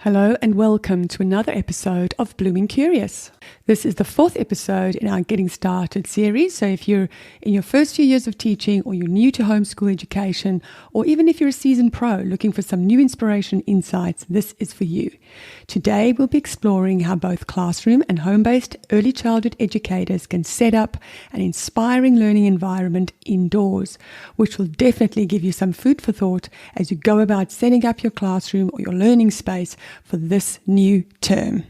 Hello and welcome to another episode of Blooming Curious. This is the fourth episode in our Getting Started series. So if you're in your first few years of teaching, or you're new to homeschool education, or even if you're a seasoned pro looking for some new inspiration insights, this is for you. Today we'll be exploring how both classroom and home-based early childhood educators can set up an inspiring learning environment indoors, which will definitely give you some food for thought as you go about setting up your classroom or your learning space for this new term.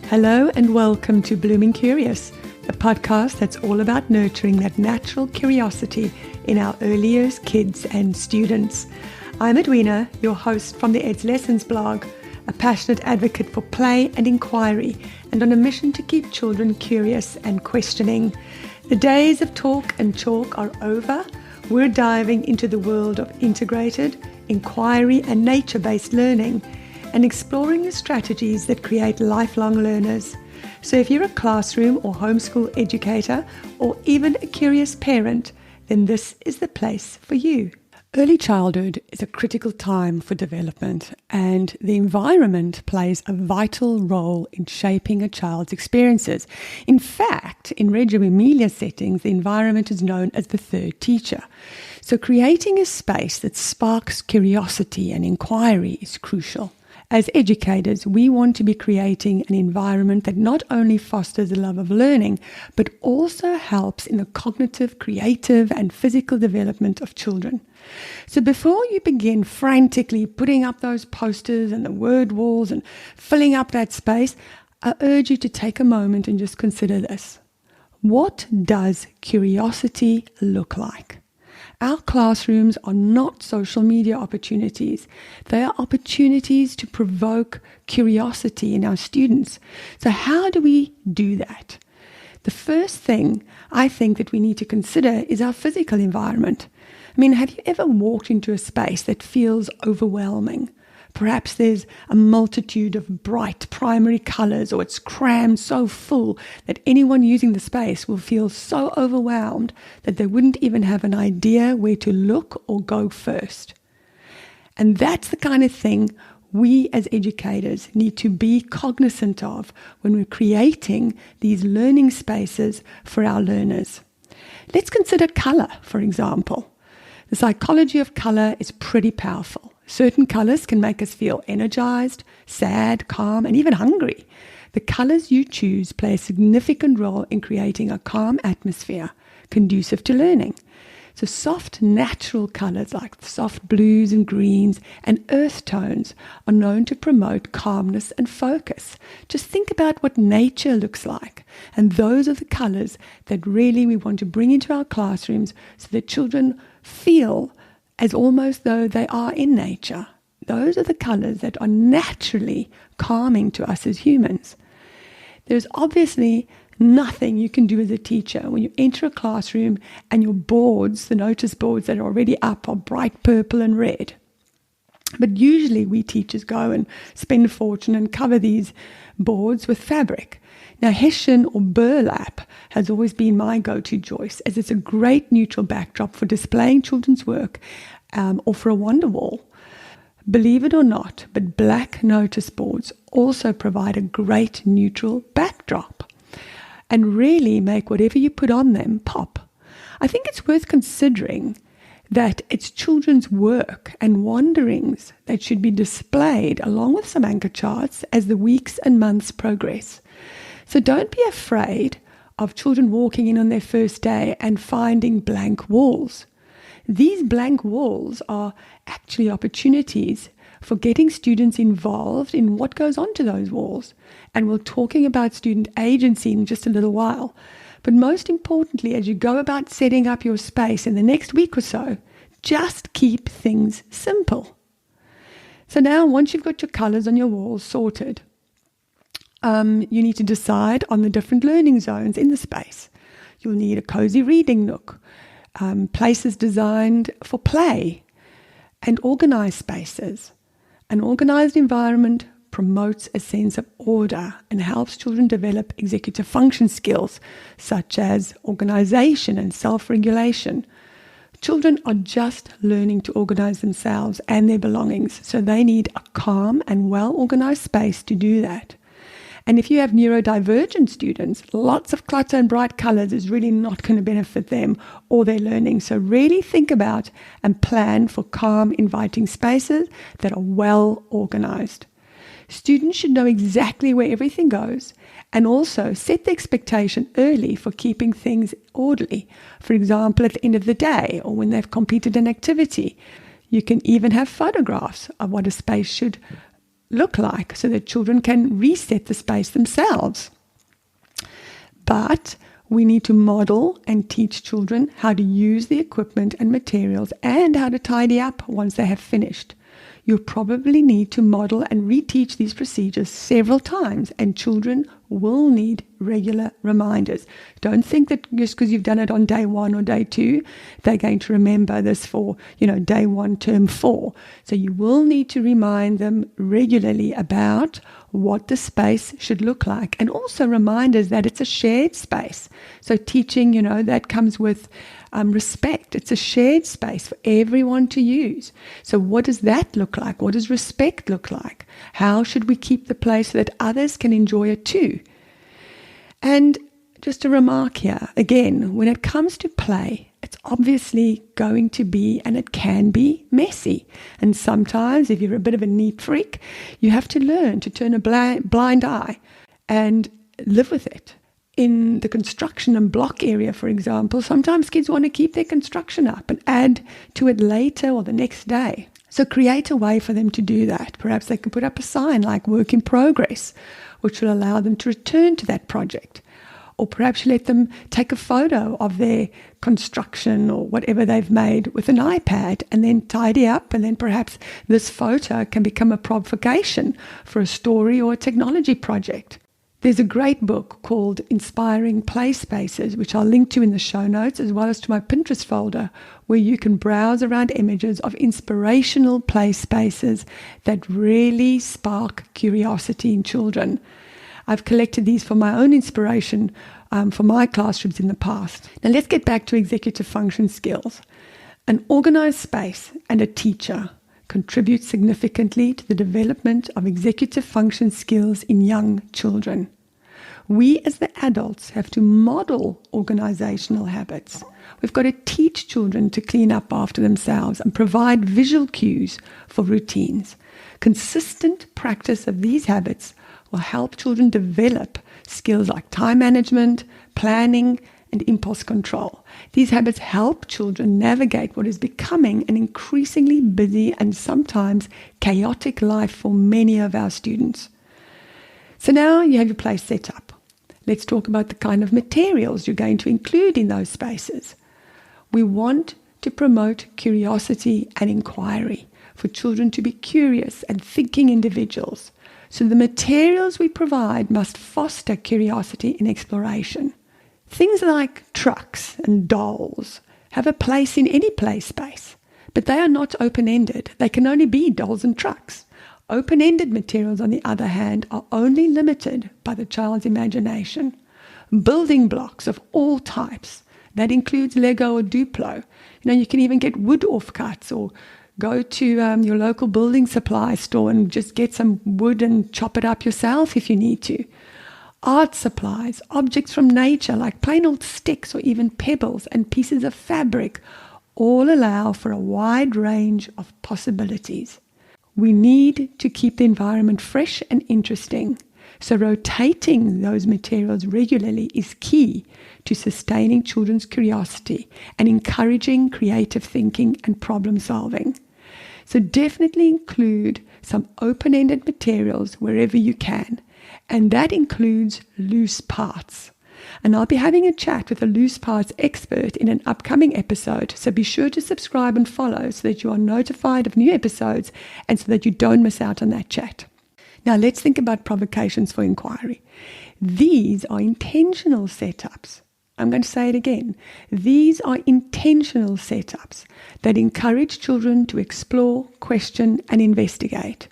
Hello and welcome to Blooming Curious, the podcast that's all about nurturing that natural curiosity in our early years kids and students. I'm Edwina, your host from the Ed's Lessons blog, a passionate advocate for play and inquiry, and on a mission to keep children curious and questioning. The days of talk and chalk are over. We're diving into the world of integrated, inquiry and nature-based learning and exploring the strategies that create lifelong learners. So if you're a classroom or homeschool educator or even a curious parent, then this is the place for you. Early childhood is a critical time for development, and the environment plays a vital role in shaping a child's experiences. In fact, in Reggio Emilia settings, the environment is known as the third teacher. So creating a space that sparks curiosity and inquiry is crucial. As educators, we want to be creating an environment that not only fosters a love of learning, but also helps in the cognitive, creative, and physical development of children. So before you begin frantically putting up those posters and the word walls and filling up that space, I urge you to take a moment and just consider this. What does curiosity look like? Our classrooms are not social media opportunities. They are opportunities to provoke curiosity in our students. So how do we do that? The first thing I think that we need to consider is our physical environment. I mean, have you ever walked into a space that feels overwhelming? Perhaps there's a multitude of bright primary colors, or it's crammed so full that anyone using the space will feel so overwhelmed that they wouldn't even have an idea where to look or go first. And that's the kind of thing we as educators need to be cognizant of when we're creating these learning spaces for our learners. Let's consider color, for example. The psychology of color is pretty powerful. Certain colors can make us feel energized, sad, calm, and even hungry. The colors you choose play a significant role in creating a calm atmosphere conducive to learning. So soft, natural colors like soft blues and greens and earth tones are known to promote calmness and focus. Just think about what nature looks like. And those are the colors that really we want to bring into our classrooms so that children feel as almost though they are in nature. Those are the colors that are naturally calming to us as humans. There's obviously nothing you can do as a teacher when you enter a classroom and your boards, the notice boards that are already up, are bright purple and red. But usually we teachers go and spend a fortune and cover these boards with fabric. Now, Hessian or burlap has always been my go-to choice, as it's a great neutral backdrop for displaying children's work or for a wonder wall. Believe it or not, but black notice boards also provide a great neutral backdrop and really make whatever you put on them pop. I think it's worth considering that it's children's work and wanderings that should be displayed along with some anchor charts as the weeks and months progress. So don't be afraid of children walking in on their first day and finding blank walls. These blank walls are actually opportunities for getting students involved in what goes onto those walls. And we're talking about student agency in just a little while. But most importantly, as you go about setting up your space in the next week or so, just keep things simple. So now, once you've got your colors on your walls sorted, you need to decide on the different learning zones in the space. You'll need a cozy reading nook, places designed for play, and organized spaces. An organized environment promotes a sense of order and helps children develop executive function skills such as organization and self-regulation. Children are just learning to organize themselves and their belongings, so they need a calm and well-organized space to do that. And if you have neurodivergent students, lots of clutter and bright colors is really not going to benefit them or their learning. So really think about and plan for calm, inviting spaces that are well organized. Students should know exactly where everything goes, and also set the expectation early for keeping things orderly. For example, at the end of the day or when they've completed an activity. You can even have photographs of what a space should look like so that children can reset the space themselves. But we need to model and teach children how to use the equipment and materials and how to tidy up once they have finished. You'll probably need to model and reteach these procedures several times, and children will need regular reminders. Don't think that just because you've done it on day 1 or day 2, they're going to remember this for, day 1, term 4. So you will need to remind them regularly about what the space should look like, and also reminders that it's a shared space. So teaching, that comes with respect. It's a shared space for everyone to use. So what does that look like? What does respect look like? How should we keep the place so that others can enjoy it too? And just a remark here, again, when it comes to play, it's obviously going to be, and it can be, messy. And sometimes, if you're a bit of a neat freak, you have to learn to turn a blind eye and live with it. In the construction and block area, for example, sometimes kids want to keep their construction up and add to it later or the next day. So create a way for them to do that. Perhaps they can put up a sign like work in progress, which will allow them to return to that project. Or perhaps let them take a photo of their construction or whatever they've made with an iPad and then tidy up, and then perhaps this photo can become a provocation for a story or a technology project. There's a great book called Inspiring Play Spaces, which I'll link to in the show notes, as well as to my Pinterest folder, where you can browse around images of inspirational play spaces that really spark curiosity in children. I've collected these for my own inspiration for my classrooms in the past. Now let's get back to executive function skills. An organized space and a teacher contribute significantly to the development of executive function skills in young children. We as the adults have to model organizational habits. We've got to teach children to clean up after themselves and provide visual cues for routines. Consistent practice of these habits will help children develop skills like time management, planning, and impulse control. These habits help children navigate what is becoming an increasingly busy and sometimes chaotic life for many of our students. So now you have your place set up. Let's talk about the kind of materials you're going to include in those spaces. We want to promote curiosity and inquiry, for children to be curious and thinking individuals. So the materials we provide must foster curiosity and exploration. Things like trucks and dolls have a place in any play space, but they are not open-ended. They can only be dolls and trucks. Open-ended materials, on the other hand, are only limited by the child's imagination. Building blocks of all types, that includes Lego or Duplo. You can even get wood offcuts, or go to your local building supply store and just get some wood and chop it up yourself if you need to. Art supplies, objects from nature like plain old sticks or even pebbles and pieces of fabric all allow for a wide range of possibilities. We need to keep the environment fresh and interesting, so rotating those materials regularly is key to sustaining children's curiosity and encouraging creative thinking and problem solving. So definitely include some open-ended materials wherever you can. And that includes loose parts. And I'll be having a chat with a loose parts expert in an upcoming episode, so be sure to subscribe and follow so that you are notified of new episodes and so that you don't miss out on that chat. Now let's think about provocations for inquiry. These are intentional setups. I'm going to say it again. These are intentional setups that encourage children to explore, question, and investigate.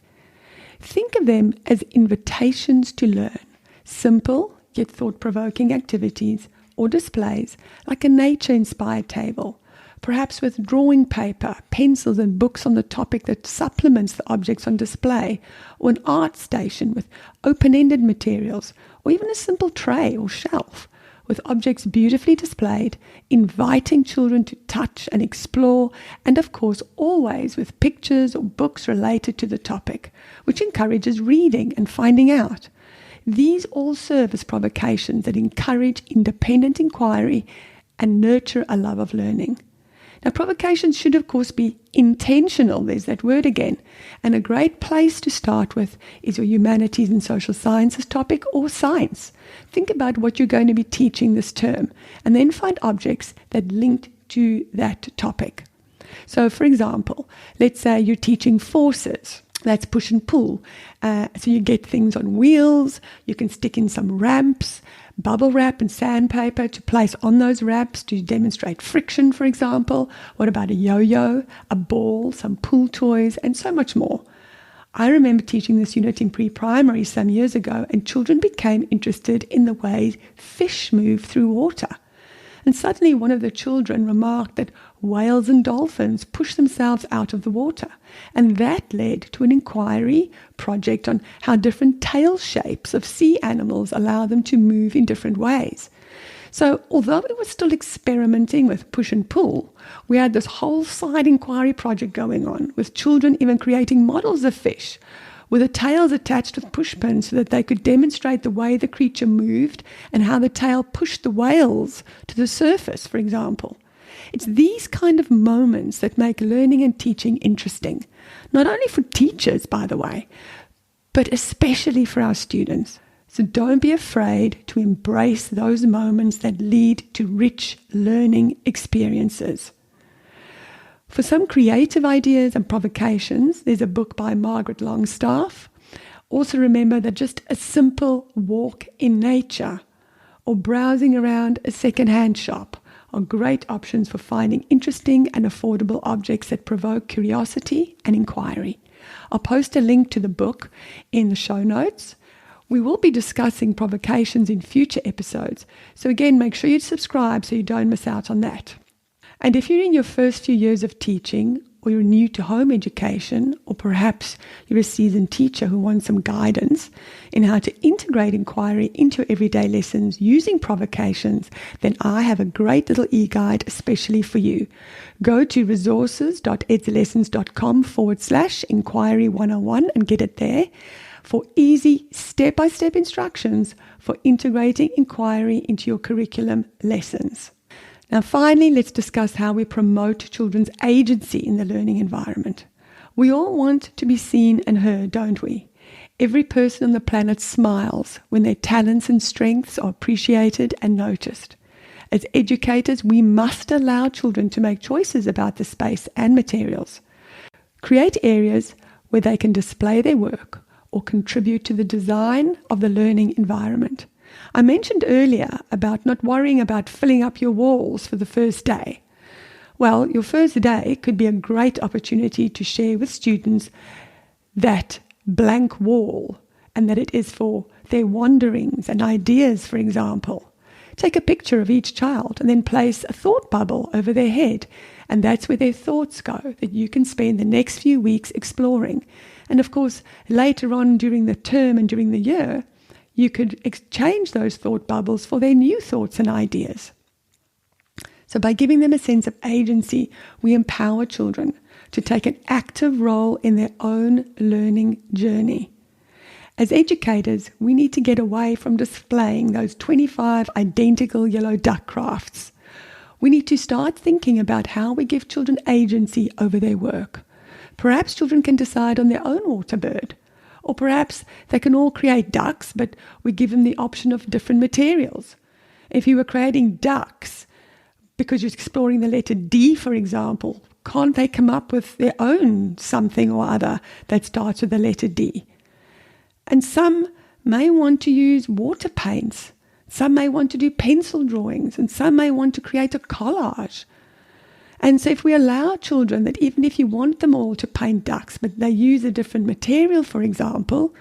Think of them as invitations to learn, simple yet thought-provoking activities or displays like a nature-inspired table, perhaps with drawing paper, pencils and books on the topic that supplements the objects on display, or an art station with open-ended materials, or even a simple tray or shelf with objects beautifully displayed, inviting children to touch and explore, and of course always with pictures or books related to the topic, which encourages reading and finding out. These all serve as provocations that encourage independent inquiry and nurture a love of learning. Now, provocations should, of course, be intentional. There's that word again. And a great place to start with is your humanities and social sciences topic or science. Think about what you're going to be teaching this term and then find objects that link to that topic. So, for example, let's say you're teaching forces. That's push and pull. So you get things on wheels. You can stick in some ramps, bubble wrap and sandpaper to place on those ramps to demonstrate friction, for example. What about a yo-yo, a ball, some pool toys, and so much more? I remember teaching this unit in pre-primary some years ago, and children became interested in the way fish move through water. And suddenly one of the children remarked that whales and dolphins push themselves out of the water. And that led to an inquiry project on how different tail shapes of sea animals allow them to move in different ways. So although we were still experimenting with push and pull, we had this whole side inquiry project going on, with children even creating models of fish with the tails attached with push pins so that they could demonstrate the way the creature moved and how the tail pushed the whales to the surface, for example. It's these kind of moments that make learning and teaching interesting, not only for teachers, by the way, but especially for our students. So don't be afraid to embrace those moments that lead to rich learning experiences. For some creative ideas and provocations, there's a book by Margaret Longstaff. Also remember that just a simple walk in nature or browsing around a second-hand shop are great options for finding interesting and affordable objects that provoke curiosity and inquiry. I'll post a link to the book in the show notes. We will be discussing provocations in future episodes. So again, make sure you subscribe so you don't miss out on that. And if you're in your first few years of teaching, or you're new to home education, or perhaps you're a seasoned teacher who wants some guidance in how to integrate inquiry into your everyday lessons using provocations, then I have a great little e-guide especially for you. Go to resources.edslessons.com/inquiry 101 and get it there for easy step-by-step instructions for integrating inquiry into your curriculum lessons. Now, finally, let's discuss how we promote children's agency in the learning environment. We all want to be seen and heard, don't we? Every person on the planet smiles when their talents and strengths are appreciated and noticed. As educators, we must allow children to make choices about the space and materials. Create areas where they can display their work or contribute to the design of the learning environment. I mentioned earlier about not worrying about filling up your walls for the first day. Well, your first day could be a great opportunity to share with students that blank wall and that it is for their wanderings and ideas, for example. Take a picture of each child and then place a thought bubble over their head, and that's where their thoughts go, that you can spend the next few weeks exploring. And of course, later on during the term and during the year, you could exchange those thought bubbles for their new thoughts and ideas. So by giving them a sense of agency, we empower children to take an active role in their own learning journey. As educators, we need to get away from displaying those 25 identical yellow duck crafts. We need to start thinking about how we give children agency over their work. Perhaps children can decide on their own water bird. Or perhaps they can all create ducks, but we give them the option of different materials. If you were creating ducks because you're exploring the letter D, for example, can't they come up with their own something or other that starts with the letter D? And some may want to use water paints. Some may want to do pencil drawings, and some may want to create a collage. And so if we allow children that even if you want them all to paint ducks, but they use a different material, for example,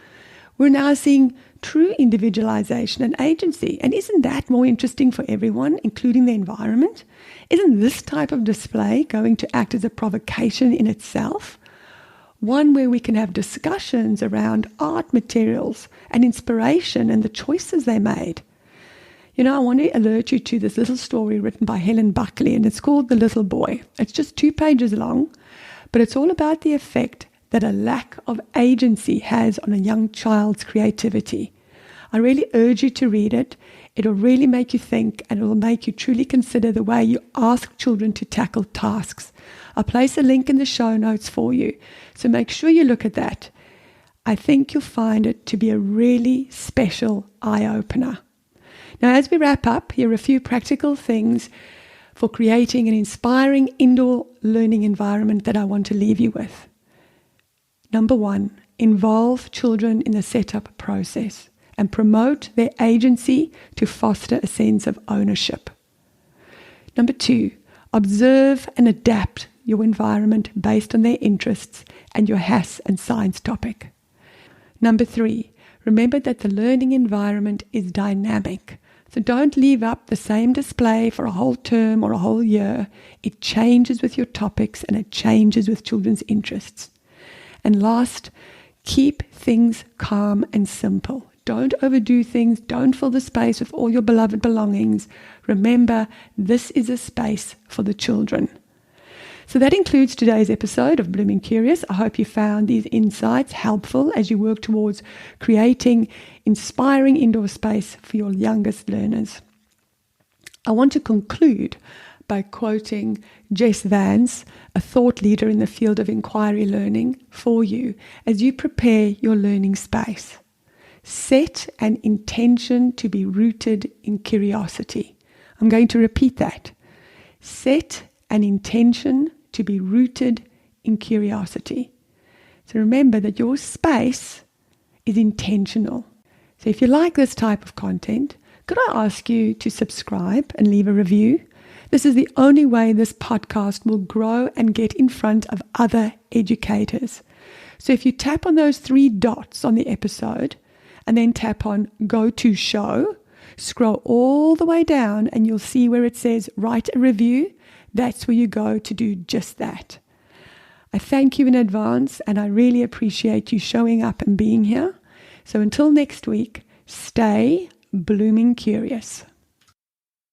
we're now seeing true individualization and agency. And isn't that more interesting for everyone, including the environment? Isn't this type of display going to act as a provocation in itself? One where we can have discussions around art materials and inspiration and the choices they made. I want to alert you to this little story written by Helen Buckley, and it's called The Little Boy. It's just 2 pages long, but it's all about the effect that a lack of agency has on a young child's creativity. I really urge you to read it. It'll really make you think, and it will make you truly consider the way you ask children to tackle tasks. I'll place a link in the show notes for you, so make sure you look at that. I think you'll find it to be a really special eye-opener. Now, as we wrap up, here are a few practical things for creating an inspiring indoor learning environment that I want to leave you with. Number 1, involve children in the setup process and promote their agency to foster a sense of ownership. Number 2, observe and adapt your environment based on their interests and your HASS and science topic. Number 3, remember that the learning environment is dynamic. So don't leave up the same display for a whole term or a whole year. It changes with your topics and it changes with children's interests. And last, keep things calm and simple. Don't overdo things. Don't fill the space with all your beloved belongings. Remember, this is a space for the children. So that includes today's episode of Blooming Curious. I hope you found these insights helpful as you work towards creating inspiring indoor space for your youngest learners. I want to conclude by quoting Jess Vance, a thought leader in the field of inquiry learning, for you as you prepare your learning space. Set an intention to be rooted in curiosity. I'm going to repeat that. Set an intention to be rooted in curiosity. So remember that your space is intentional. So if you like this type of content, could I ask you to subscribe and leave a review? This is the only way this podcast will grow and get in front of other educators. So if you tap on those 3 dots on the episode and then tap on Go to Show, scroll all the way down and you'll see where it says Write a Review. That's where you go to do just that. I thank you in advance and I really appreciate you showing up and being here. So until next week, stay blooming curious.